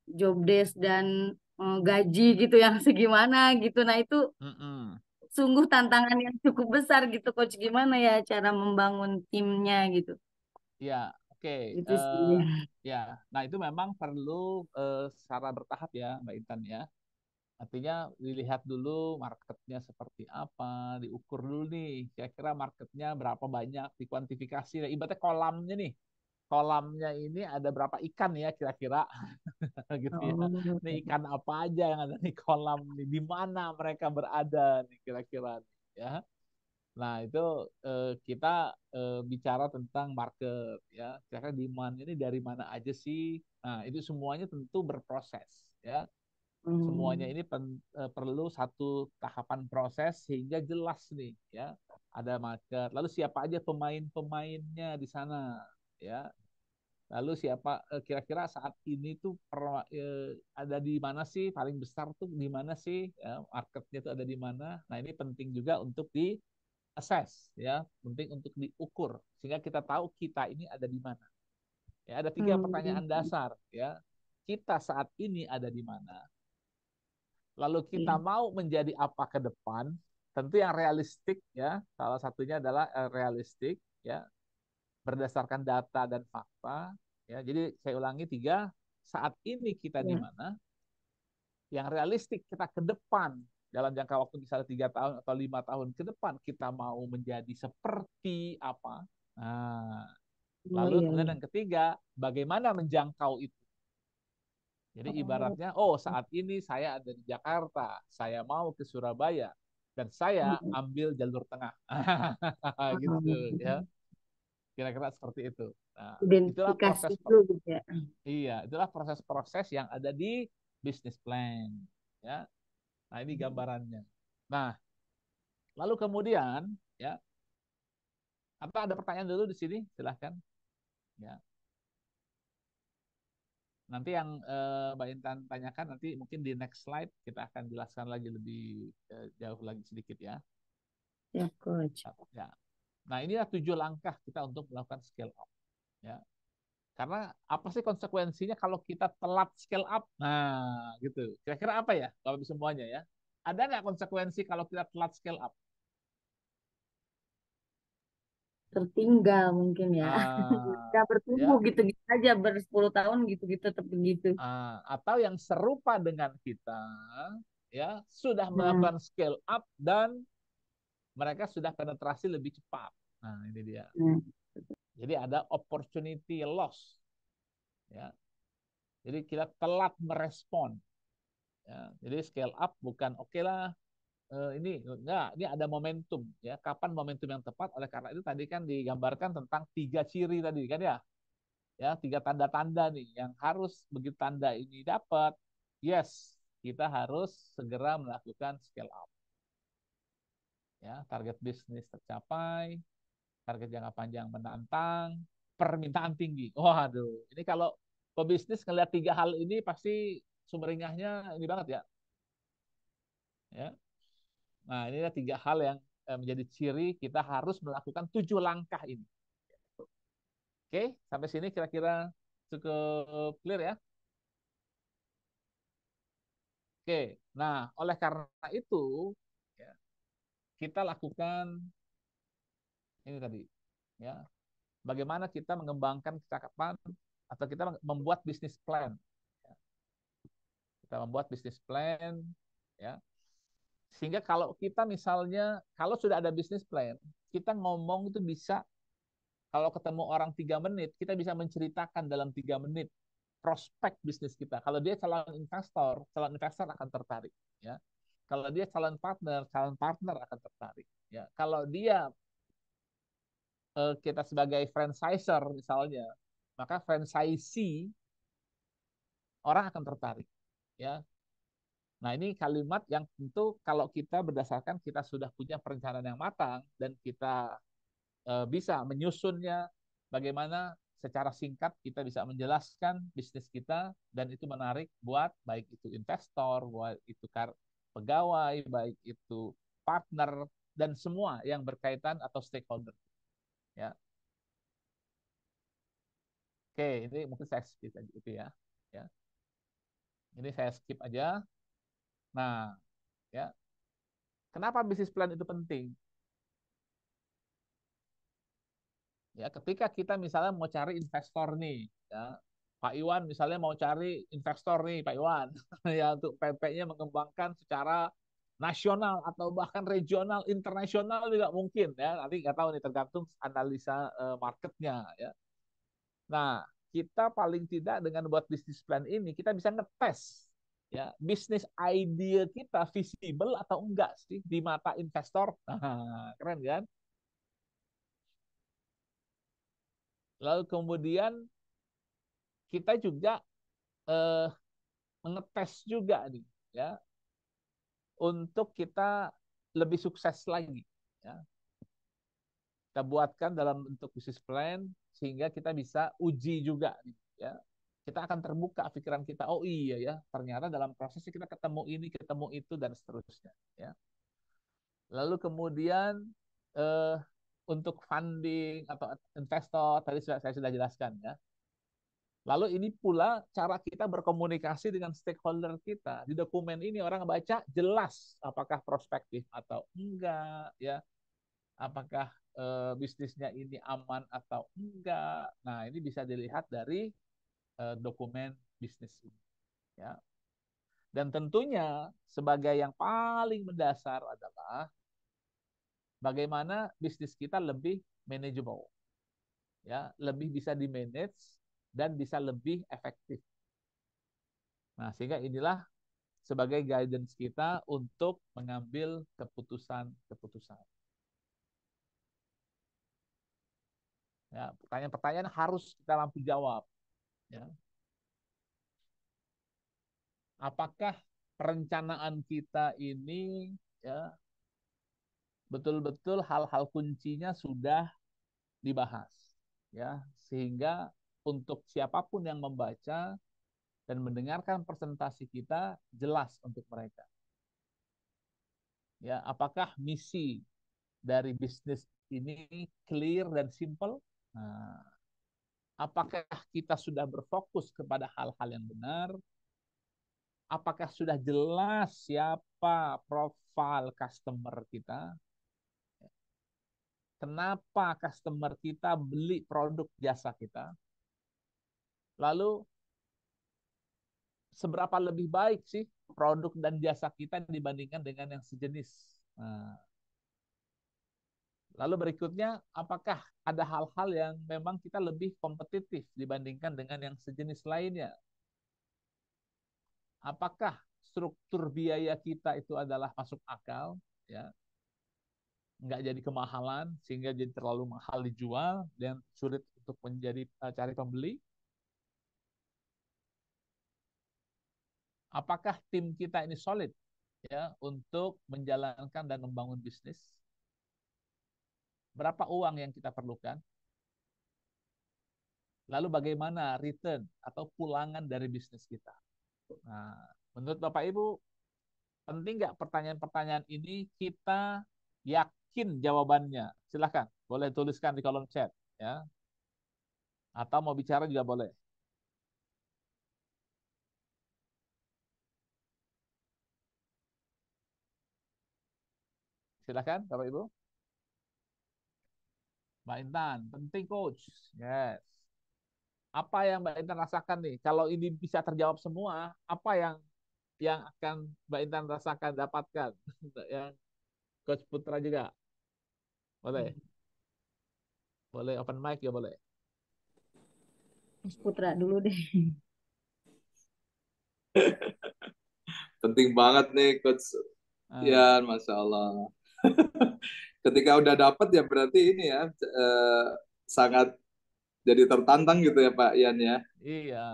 job desk dan gaji gitu yang segimana gitu. Nah, itu Mm-mm. sungguh tantangan yang cukup besar gitu, Coach. Gimana ya cara membangun timnya gitu? Ya. Oke. Itu sih. Ya. Nah, itu memang perlu secara bertahap ya, Mbak Intan ya. Artinya dilihat dulu marketnya seperti apa, diukur dulu nih, kira-kira marketnya berapa banyak, dikuantifikasi. Nah, ibaratnya kolamnya nih, kolamnya ini ada berapa ikan ya kira-kira, gitu ya. Oh. Nih ikan apa aja yang ada di kolam nih, di mana mereka berada nih kira-kira, ya. Nah, itu kita bicara tentang market, ya. Kira-kira demand ini dari mana aja sih? Nah, itu semuanya tentu berproses, ya. Semuanya ini perlu satu tahapan proses sehingga jelas nih ya, ada market. Lalu siapa aja pemain-pemainnya di sana ya. Lalu siapa kira-kira saat ini tuh ada di mana sih, paling besar tuh di mana sih ya, marketnya tuh ada di mana. Nah, ini penting juga untuk di assess ya, penting untuk diukur sehingga kita tahu kita ini ada di mana. Ya, ada 3 pertanyaan dasar ya. Kita saat ini ada di mana? Lalu kita mau menjadi apa ke depan? Tentu yang realistik ya. Salah satunya adalah realistik ya, berdasarkan data dan fakta ya. Jadi saya ulangi 3, saat ini kita di mana? Yang realistik kita ke depan dalam jangka waktu misalnya 3 tahun atau 5 tahun ke depan kita mau menjadi seperti apa? Nah, lalu kemudian yang ketiga, bagaimana menjangkau itu? Jadi ibaratnya, saat ini saya ada di Jakarta, saya mau ke Surabaya, dan saya ambil jalur tengah. Gitu ya. Kira-kira seperti itu. Nah, itulah Identifikasi proses, dulu gitu ya. iya, itulah proses-proses yang ada di business plan. Ya. Nah, ini gambarannya. Nah, lalu kemudian, ya, apa ada pertanyaan dulu di sini? Silahkan. Ya. Nanti yang Mbak Intan tanyakan nanti mungkin di next slide kita akan jelaskan lagi lebih jauh lagi sedikit ya. Ya, Coach. Ya. Nah, inilah 7 langkah kita untuk melakukan scale up. Ya. Karena apa sih konsekuensinya kalau kita telat scale up? Nah, gitu. Kira-kira apa ya, Bapak semuanya ya? Ada nggak konsekuensi kalau kita telat scale up? Tertinggal mungkin ya. Nggak bertumbuh Ya. gitu-gitu aja, 10 tahun gitu-gitu tetap begitu. Atau yang serupa dengan kita, ya sudah melakukan scale up dan mereka sudah penetrasi lebih cepat. Nah, ini dia. Jadi ada opportunity loss. Ya. Jadi kita telat merespon. Ya. Jadi scale up bukan oke lah, ini enggak, ini ada momentum ya. Kapan momentum yang tepat? Oleh karena itu tadi kan digambarkan tentang 3 ciri tadi kan ya. Ya, 3 tanda-tanda nih yang harus begitu tanda ini dapat, yes, kita harus segera melakukan scale up. Ya, target bisnis tercapai, target jangka panjang menantang, permintaan tinggi. Waduh, ini kalau pebisnis ngelihat 3 hal ini pasti sumringahnya ini banget ya. Ya. Nah, ini ada 3 hal yang menjadi ciri kita harus melakukan 7 langkah ini. Oke, sampai sini kira-kira cukup clear ya. Oke, nah oleh karena itu ya, kita lakukan ini tadi ya, bagaimana kita mengembangkan kecakapan atau kita membuat bisnis plan. Ya. Kita membuat bisnis plan ya, sehingga kalau kita misalnya kalau sudah ada bisnis plan, kita ngomong itu bisa, kalau ketemu orang 3 menit, kita bisa menceritakan dalam 3 menit prospek bisnis kita. Kalau dia calon investor akan tertarik. Ya. Kalau dia calon partner akan tertarik. Ya. Kalau dia kita sebagai franchiser misalnya, maka franchisee orang akan tertarik. Ya. Nah, ini kalimat yang tentu kalau kita berdasarkan kita sudah punya perencanaan yang matang dan kita bisa menyusunnya bagaimana secara singkat kita bisa menjelaskan bisnis kita dan itu menarik buat baik itu investor, baik itu pegawai, baik itu partner dan semua yang berkaitan atau stakeholder. Ya. Oke, ini mungkin saya skip aja itu ya. Ya. Ini saya skip aja. Nah, ya. Kenapa bisnis plan itu penting? Ya, ketika kita misalnya mau cari investor nih, ya, Pak Iwan misalnya mau cari investor nih, Pak Iwan, ya untuk PP-nya mengembangkan secara nasional atau bahkan regional, internasional juga mungkin ya. Nanti nggak tahu nih tergantung analisa marketnya ya. Nah, kita paling tidak dengan buat bisnis plan ini kita bisa ngetes ya bisnis idea kita visible atau enggak sih di mata investor. Nah, keren kan? Lalu kemudian kita juga mengetes juga nih, ya, untuk kita lebih sukses lagi. Ya. Kita buatkan dalam bentuk bisnis plan sehingga kita bisa uji juga. Ya. Kita akan terbuka pikiran kita, oh iya ya, ternyata dalam prosesnya kita ketemu ini, ketemu itu, dan seterusnya. Ya. Lalu kemudian eh, untuk funding atau investor, tadi saya sudah jelaskan ya. Lalu ini pula cara kita berkomunikasi dengan stakeholder kita. Di dokumen ini orang baca jelas apakah prospektif atau enggak, ya. Apakah bisnisnya ini aman atau enggak. Nah, ini bisa dilihat dari dokumen bisnis ini, ya. Dan tentunya sebagai yang paling mendasar adalah bagaimana bisnis kita lebih manageable, ya, lebih bisa di-manage dan bisa lebih efektif. Nah, sehingga inilah sebagai guidance kita untuk mengambil keputusan-keputusan. Ya, pertanyaan-pertanyaan harus kita mampu jawab. Ya. Apakah perencanaan kita ini, ya, betul-betul hal-hal kuncinya sudah dibahas, ya, sehingga untuk siapapun yang membaca dan mendengarkan presentasi kita jelas untuk mereka. Ya, apakah misi dari bisnis ini clear dan simple? Nah, apakah kita sudah berfokus kepada hal-hal yang benar? Apakah sudah jelas siapa profil customer kita? Kenapa customer kita beli produk jasa kita? Lalu, seberapa lebih baik sih produk dan jasa kita dibandingkan dengan yang sejenis? Nah, lalu berikutnya, apakah ada hal-hal yang memang kita lebih kompetitif dibandingkan dengan yang sejenis lainnya? Apakah struktur biaya kita itu adalah masuk akal, ya, nggak jadi kemahalan sehingga jadi terlalu mahal dijual dan sulit untuk menjadi cari pembeli? Apakah tim kita ini solid, ya, untuk menjalankan dan membangun bisnis? Berapa uang yang kita perlukan? Lalu bagaimana return atau pulangan dari bisnis kita? Nah, menurut Bapak Ibu, penting nggak pertanyaan-pertanyaan ini kita yakin jawabannya? Silahkan, boleh tuliskan di kolom chat, ya. Atau mau bicara juga boleh. Silahkan, Bapak Ibu. Mbak Intan, penting coach. Yes. Apa yang Mbak Intan rasakan nih? Kalau ini bisa terjawab semua, apa yang akan Mbak Intan rasakan, dapatkan? Yang Coach Putra juga. Boleh? Boleh open mic ya boleh. Mas Putra dulu deh. Penting banget nih Coach Ah, Ian, Masya Allah. Ketika udah dapat ya berarti ini ya sangat jadi tertantang gitu ya Pak Ian ya. iya,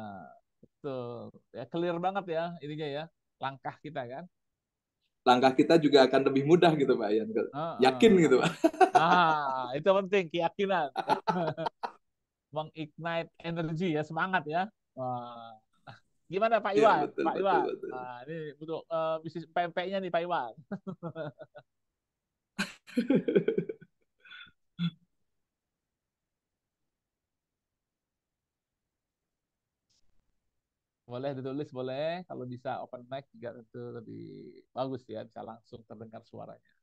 betul. Ya clear banget ya ininya ya. Langkah kita kan. Langkah kita juga akan lebih mudah gitu Pak Ian. Yakin Ah, gitu Pak. itu penting keyakinan. Mengignite energi ya, semangat ya. Wah. Gimana Pak Ya Iwan? betul Pak betul Iwan. betul. Nah, ini butuh bisnis PMP-nya nih Pak Iwan. Boleh ditulis, boleh. Kalau bisa open mic juga itu lebih bagus ya, bisa langsung terdengar suaranya.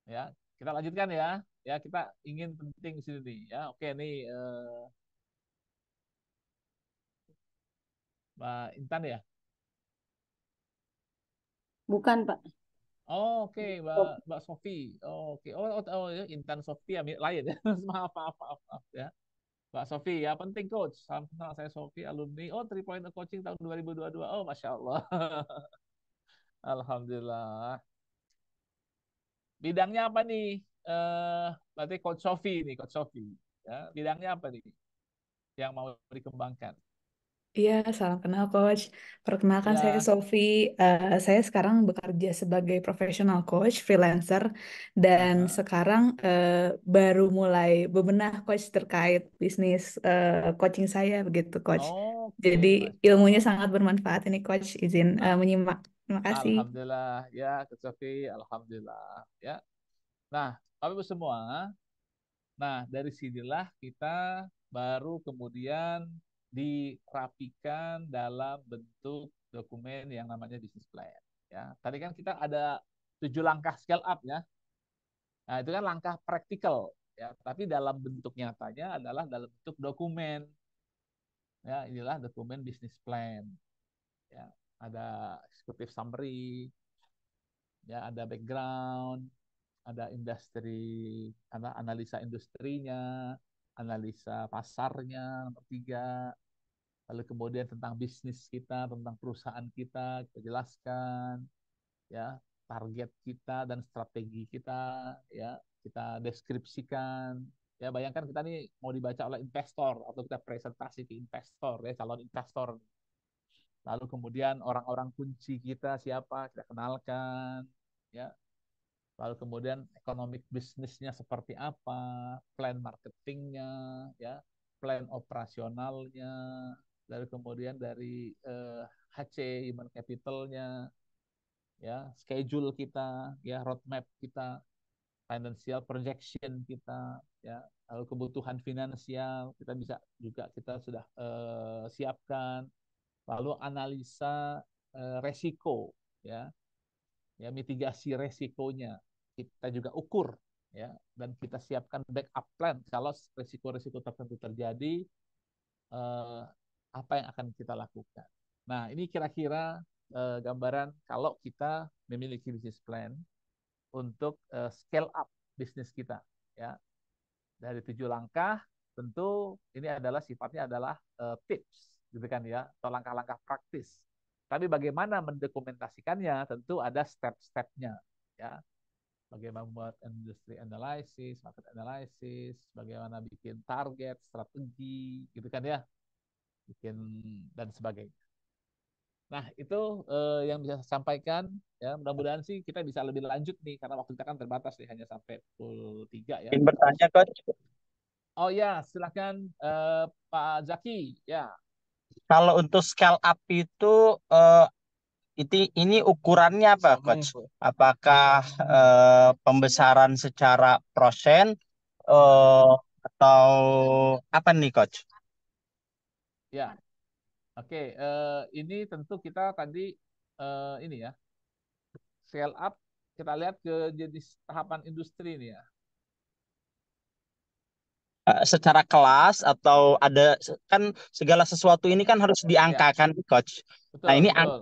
Ya, kita lanjutkan ya. Ya, kita ingin penting di sini nih. Ya, oke nih Mbak Intan ya. Bukan, Pak. Oh, oke, Mbak Sofi. Oh, oke. Ya, Intan Sofi ya, lain ya. Maaf, maaf, maaf, maaf ya. Mbak Sofi ya, penting coach. Salam kenal, saya Sofi, alumni. Oh, 3 Point Coaching tahun 2022. Oh, Masya Allah. Alhamdulillah. Bidangnya apa nih? Berarti Coach Sofi nih, Coach Sofi. Ya, bidangnya apa nih yang mau dikembangkan? Iya, salam kenal Coach. Perkenalkan saya Ya, Sofi. Saya sekarang bekerja sebagai professional coach, freelancer, dan aha. sekarang baru mulai bebenah Coach terkait bisnis coaching saya begitu Coach. Oke, Jadi Masya ilmunya Allah. sangat bermanfaat ini Coach. Izin Nah, menyimak. Terima kasih. Alhamdulillah ya, Kak Sofi, Alhamdulillah ya. Nah, Bapak Ibu semua, nah dari sinilah kita baru kemudian dirapikan dalam bentuk dokumen yang namanya business plan. Ya, tadi kan kita ada 7 langkah scale up ya. Nah, itu kan langkah praktikal ya, tapi dalam bentuk nyatanya adalah dalam bentuk dokumen. Ya, inilah dokumen business plan. Ya, ada executive summary, ya ada background, ada industri, ada analisa industrinya, analisa pasarnya, nomor 3, lalu kemudian tentang bisnis kita, tentang perusahaan kita jelaskan, ya target kita dan strategi kita, ya kita deskripsikan. Ya bayangkan kita nih mau dibaca oleh investor atau kita presentasi ke investor, ya calon investor. Lalu kemudian orang-orang kunci kita siapa kita kenalkan, ya. Lalu kemudian economic bisnisnya seperti apa, plan marketingnya, ya, plan operasionalnya, lalu kemudian dari HC human capitalnya, ya, schedule kita, ya, roadmap kita, financial projection kita, ya, lalu kebutuhan finansial kita bisa juga kita sudah siapkan, lalu analisa resiko, ya mitigasi resikonya kita juga ukur, ya, dan kita siapkan backup plan kalau resiko-resiko tertentu terjadi, apa yang akan kita lakukan. Nah, ini kira-kira gambaran kalau kita memiliki business plan untuk scale up bisnis kita, ya. Dari 7 langkah, tentu ini adalah sifatnya adalah tips, gitu kan ya, atau langkah-langkah praktis. Tapi bagaimana mendokumentasikannya, tentu ada step-stepnya, ya. Bagaimana membuat industri analysis, market analysis, bagaimana bikin target, strategi, gitu kan ya, bikin dan sebagainya. Nah, itu yang bisa saya sampaikan. Ya, mudah-mudahan sih kita bisa lebih lanjut nih, karena waktu kita kan terbatas nih, hanya sampai pukul 3 ya. Ingin bertanya, Coach. Oh ya, silakan Pak Zaki. Ya, Kalau untuk scale up itu ini ukurannya apa, Coach? Apakah pembesaran secara persen atau apa nih, Coach? ya. Oke, ini tentu kita tadi ini ya, scale up, kita lihat ke jenis tahapan industri ini ya. Secara kelas atau ada kan segala sesuatu ini kan harus Ya, diangkakan, Coach. Nah, betul, ini betul.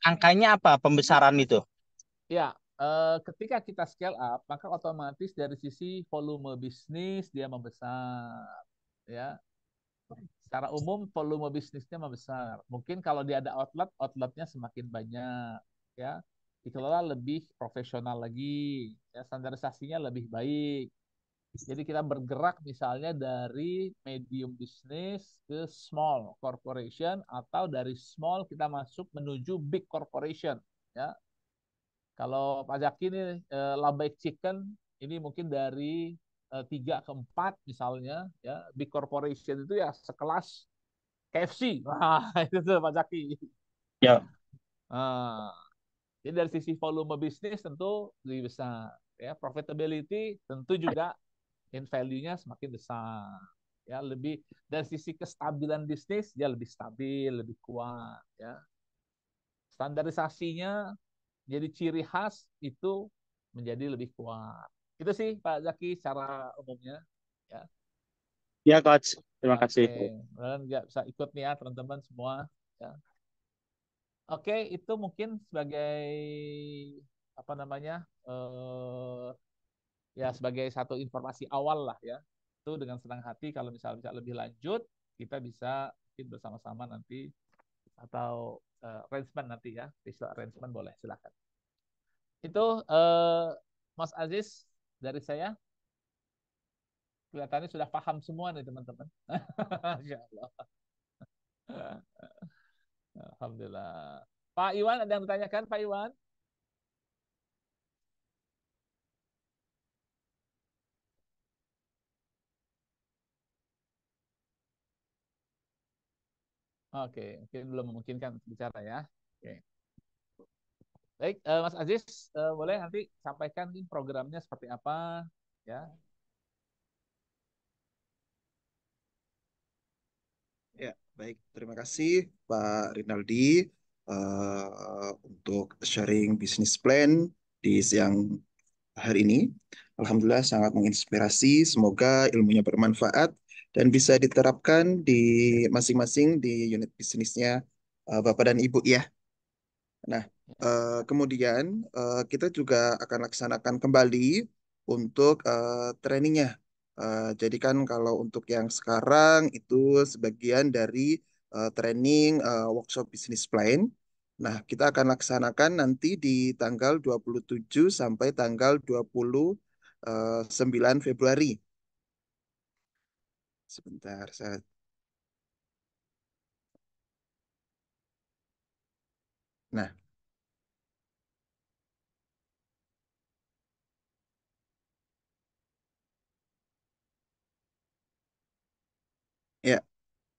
angkanya apa pembesaran itu? Ya, ketika kita scale up, maka otomatis dari sisi volume bisnis dia membesar, ya. Secara umum volume bisnisnya membesar. Mungkin kalau dia ada outlet, outletnya semakin banyak, ya. Dikelola lebih profesional lagi, ya. Standarisasinya lebih baik. Jadi kita bergerak misalnya dari medium bisnis ke small corporation, atau dari small kita masuk menuju big corporation, ya. Kalau Pak Zaki ini Labai Chicken ini mungkin dari 3 ke 4 misalnya, ya big corporation itu ya sekelas KFC. Wah, itu tuh Pak Zaki. Ya. Nah, jadi dari sisi volume bisnis tentu lebih besar, ya profitability tentu juga in value-nya semakin besar, ya lebih dari sisi kestabilan bisnis dia lebih stabil, lebih kuat, ya standarisasinya jadi ciri khas itu menjadi lebih kuat. Itu sih Pak Zaki secara umumnya, ya. Ya, Coach. Terima Oke, kasih. dan nggak bisa ikut nih ya teman-teman semua, ya. Oke, itu mungkin sebagai apa namanya, ya sebagai satu informasi awal lah ya. Itu dengan senang hati kalau misalnya bisa lebih lanjut, kita bisa mungkin bersama-sama nanti, atau arrangement nanti ya, visual arrangement boleh, silakan. Itu Mas Aziz dari saya. Kelihatannya sudah paham semua nih teman-teman. Masya Allah. Alhamdulillah. Pak Iwan ada yang bertanyakan, Pak Iwan? Oke, mungkin belum memungkinkan bicara ya. Oke. Baik, Mas Aziz, boleh nanti sampaikan nih programnya seperti apa, ya? Ya, baik. Terima kasih Pak Rinaldi untuk sharing bisnis plan di siang hari ini. Alhamdulillah sangat menginspirasi. Semoga ilmunya bermanfaat dan bisa diterapkan di masing-masing di unit bisnisnya Bapak dan Ibu ya. Nah, kemudian kita juga akan laksanakan kembali untuk trainingnya. Jadi kan kalau untuk yang sekarang itu sebagian dari training workshop business plan. Nah, kita akan laksanakan nanti di tanggal 27 sampai tanggal 29 Februari. Sebentar, saya... Nah, ya,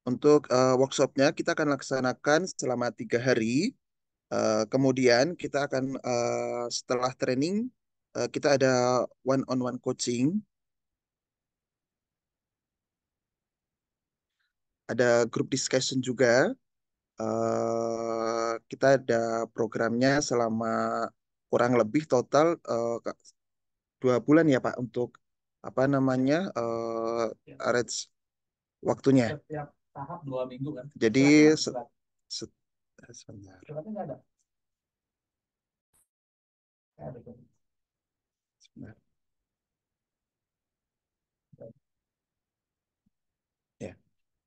untuk workshopnya kita akan laksanakan selama 3 hari. Kemudian kita akan setelah training kita ada one-on-one coaching, ada group discussion juga. Kita ada programnya selama kurang lebih total 2 bulan ya Pak untuk apa namanya arrange waktunya. Setiap tahap 2 minggu kan? Jadi se- sebentar. Sebentar. Sebentar. Ya.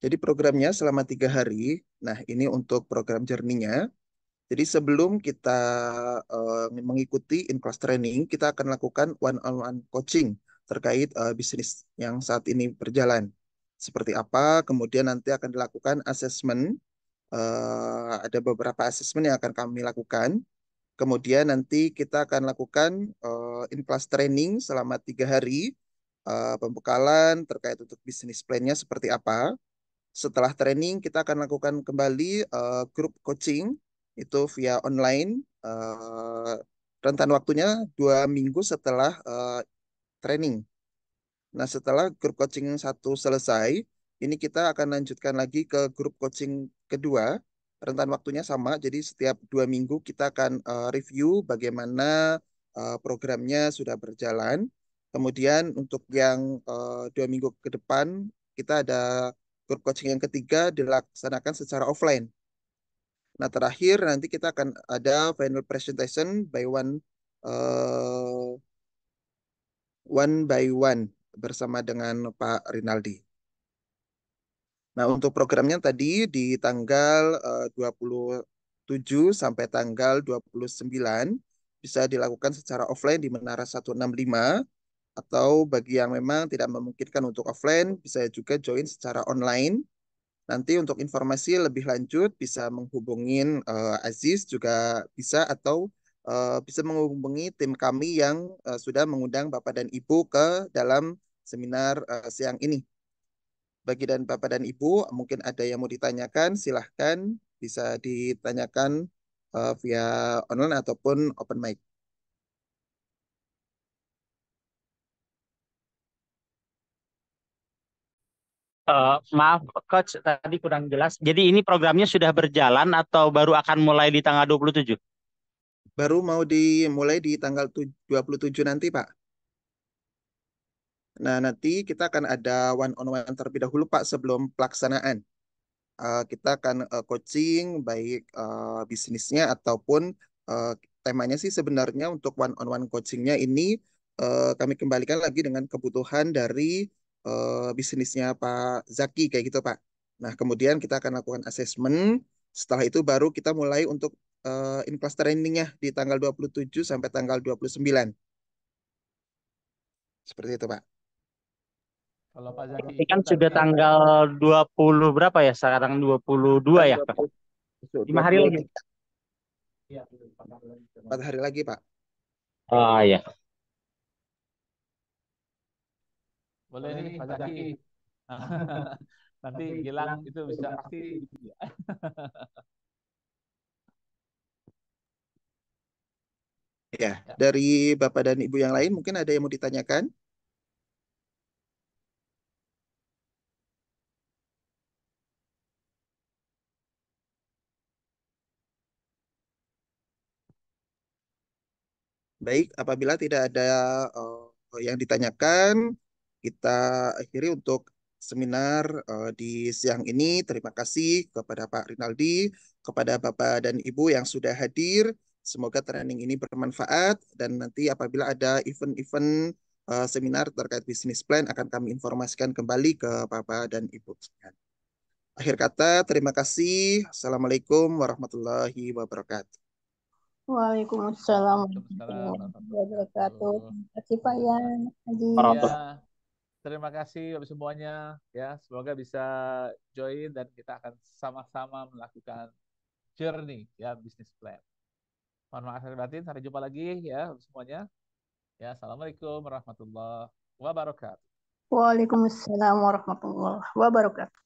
Jadi programnya selama 3 hari. Nah, ini untuk program journey-nya. Jadi sebelum kita mengikuti in-class training, kita akan lakukan one-on-one coaching terkait bisnis yang saat ini berjalan. Seperti apa, kemudian nanti akan dilakukan assessment. Ada beberapa assessment yang akan kami lakukan. Kemudian nanti kita akan lakukan in-class training selama 3 hari. Pembekalan terkait untuk bisnis plan-nya seperti apa. Setelah training, kita akan lakukan kembali grup coaching itu via online. Rentan waktunya 2 minggu setelah training. Nah, setelah grup coaching satu selesai, ini kita akan lanjutkan lagi ke grup coaching kedua. Rentan waktunya sama, jadi setiap 2 minggu kita akan review bagaimana programnya sudah berjalan. Kemudian untuk yang 2 minggu ke depan, kita ada grup coaching yang ketiga dilaksanakan secara offline. Nah, terakhir nanti kita akan ada final presentation by one by one bersama dengan Pak Rinaldi. Nah, untuk programnya tadi di tanggal 27 sampai tanggal 29 bisa dilakukan secara offline di Menara 165 atau bagi yang memang tidak memungkinkan untuk offline bisa juga join secara online. Nanti untuk informasi lebih lanjut bisa menghubungin Aziz juga bisa atau bisa menghubungi tim kami yang sudah mengundang Bapak dan Ibu ke dalam seminar siang ini. Bagi dan Bapak dan Ibu mungkin ada yang mau ditanyakan, silahkan bisa ditanyakan via online ataupun open mic. Maaf, Coach, tadi kurang jelas. Jadi ini programnya sudah berjalan atau baru akan mulai di tanggal 27? Baru mau dimulai di tanggal 27 nanti, Pak. Nah, nanti kita akan ada one-on-one terlebih dahulu, Pak, sebelum pelaksanaan. Kita akan coaching baik bisnisnya ataupun uh, temanya sih sebenarnya untuk one-on-one coachingnya ini kami kembalikan lagi dengan kebutuhan dari bisnisnya Pak Zaki kayak gitu Pak. Nah kemudian kita akan lakukan assessment. Setelah itu baru kita mulai untuk in-class trainingnya di tanggal 27 sampai tanggal 29. Seperti itu Pak. Kalau Pak Zaki Ini kan ikut sudah nanti tanggal 20 berapa ya? Sekarang 22 Dan ya, Pak? 5 hari lagi. 23, 4 hari lagi, Pak. Oh ya. boleh nih Pak Zaki. Nanti Gilang itu bisa pasti. Ya, dari Bapak dan Ibu yang lain mungkin ada yang mau ditanyakan? Baik, apabila tidak ada yang ditanyakan, kita akhiri untuk seminar di siang ini. Terima kasih kepada Pak Rinaldi, kepada Bapak dan Ibu yang sudah hadir. Semoga training ini bermanfaat dan nanti apabila ada event-event seminar terkait bisnis plan akan kami informasikan kembali ke Bapak dan Ibu. Akhir kata, terima kasih. Assalamualaikum warahmatullahi wabarakatuh. Waalaikumsalam Waalaikumsalam warahmatullahi warahmatullahi wabarakatuh. wabarakatuh. Terima kasih Pak Ya, Yan, Haji. ya, terima kasih Bapak semuanya. Ya, semoga bisa join dan kita akan sama-sama melakukan journey ya bisnis plan. Mohon maaf lahir batin. Sampai jumpa lagi ya Bapak semuanya. Ya, assalamualaikum warahmatullahi wabarakatuh. Waalaikumsalam warahmatullahi wabarakatuh.